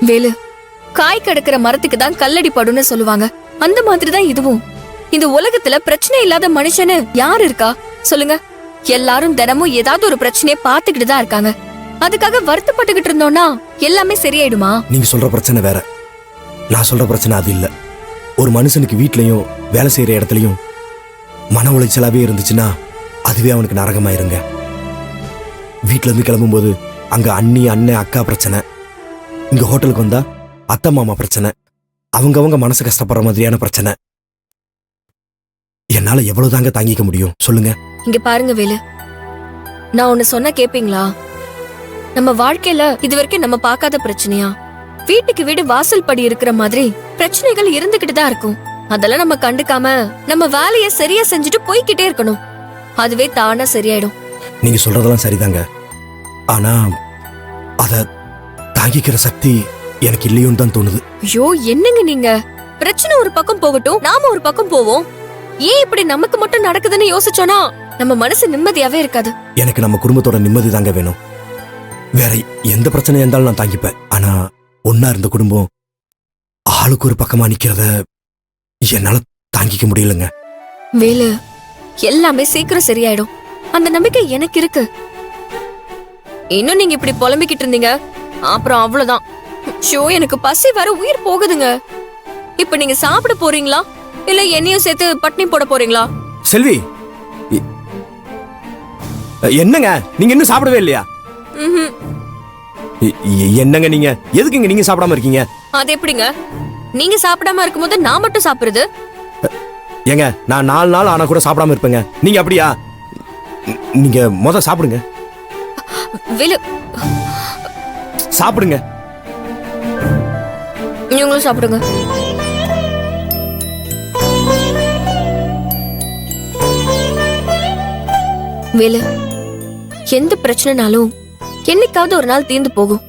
வேலு, காய் கிடக்கிற மரத்துக்கு தான் கல்லடி படும்னு சொல்லுவாங்க. அந்த மாதிரிதான் இதுவும். இந்த உலகத்துல பிரச்சனை இல்லாத மனுஷன்னு யாரு இருக்கா சொல்லுங்க? எல்லாரும் தினமும் ஏதாவது ஒரு பிரச்சனையை பாத்துக்கிட்டு தான் இருக்காங்க. அதுக்காக வருத்தப்பட்டுக்கிட்டு இருந்தோம்னா எல்லாமே சரியாயிடுமா? நீங்க சொல்ற பிரச்சனை வேற, நான் சொல்ற பிரச்சனை அது இல்ல. ஒரு மனுஷனுக்கு வீட்லயும் வேலை செய்யற இடத்துலயும் மன உளைச்சலாவே இருந்துச்சுன்னா அதுவே அவனுக்கு நரகமாயிருங்க. வீட்டுல இருந்து கிளம்பும்போது அங்க அண்ணி அண்ணன் அக்கா பிரச்சனை, இங்க ஹோட்டலுக்கு வந்தா அத்தை மாமா பிரச்சனை, அவங்க மனசு கஷ்டப்படுற மாதிரியான பிரச்சனை. என்னால எவ்வளவுதாங்க தாங்கிக்க முடியும் சொல்லுங்க? இங்க பாருங்க வேலு, நான் ஒண்ணு சொன்ன கேப்பீங்களா? நம்ம வாழ்க்கையில இது வரைக்கும் நம்ம பார்க்காத பிரச்சனையா? வீட்டுக்கு வீடு வாசல் படி இருக்கிற மாதிரி பிரச்சனைகள் இருந்துகிட்டு தான் இருக்கும். அதெல்லாம் நம்ம கண்டுக்காம நம்ம வேலையை சரியா செஞ்சுட்டு போய்கிட்டே இருக்கணும். அதுவே தானா சரியாயிடும். நீங்க சொல்றதெல்லாம் சரிதாங்க. ஆனா அத தாங்கிக்கிற சக்தி எனக்கு இல்லையோன்னு தான் தோணுது. ஐயோ என்னங்க நீங்க? பிரச்சனை ஒரு பக்கம் போகட்டும், நாம ஒரு பக்கம் போவோம். ஏன் இப்படி நமக்கு மட்டும் நடக்குதுன்னு யோசிச்சோன்னா நம்ம மனசு நிம்மதியாவே இருக்காது. எனக்கு நம்ம குடும்பத்தோட நிம்மதி தாங்க வேணும். வேற எந்த பிரச்சனையா இருந்தாலும் நான் தாங்கிப்பேன். ஆனா ஒன்னா இருந்த குடும்பம் ஆளுக்கு ஒரு பக்கமா நிக்கிறத என்னால தாங்கிக்க முடியலங்க. வேலு, எல்லாமே சீக்கிரம் சரியாயிடும். அந்த நம்பிக்கை எனக்கு இருக்கு. இன்னும் நீங்க இப்படி புலம்பிக்கிட்டு இருந்தீங்க அப்புறம் அவ்வளவுதான். ஷோ, எனக்கு பசி வர உயிர் போகுதுங்க. இப்ப நீங்க சாப்பிட போறீங்களா இல்ல என்னையும் சேர்த்து பட்னி போட போறீங்களா? செல்வி, என்னங்க நீங்க இன்னும் சாப்பிடவே இல்லையா? என்னங்க நீங்க எதுக்குங்க நீங்க சாப்பிடாம இருக்கீங்க? அது எப்படிங்க? நீங்க சாப்பிடாம இருக்கும்போது நான் மட்டும் சாப்பிடுறது? ஏங்க, நான் 4 நாள் ஆனா கூட சாப்பிடாம இருப்பேங்க. நீங்க அப்படியா? நீங்க முத சாப்பிடுங்க. வேலு, சாப்பிடுங்க. நீங்களும் சாப்பிடுங்க. வேலு, எந்த பிரச்சனைனாலும் என்னைக்காவது ஒரு நாள் தீர்ந்து போகும்.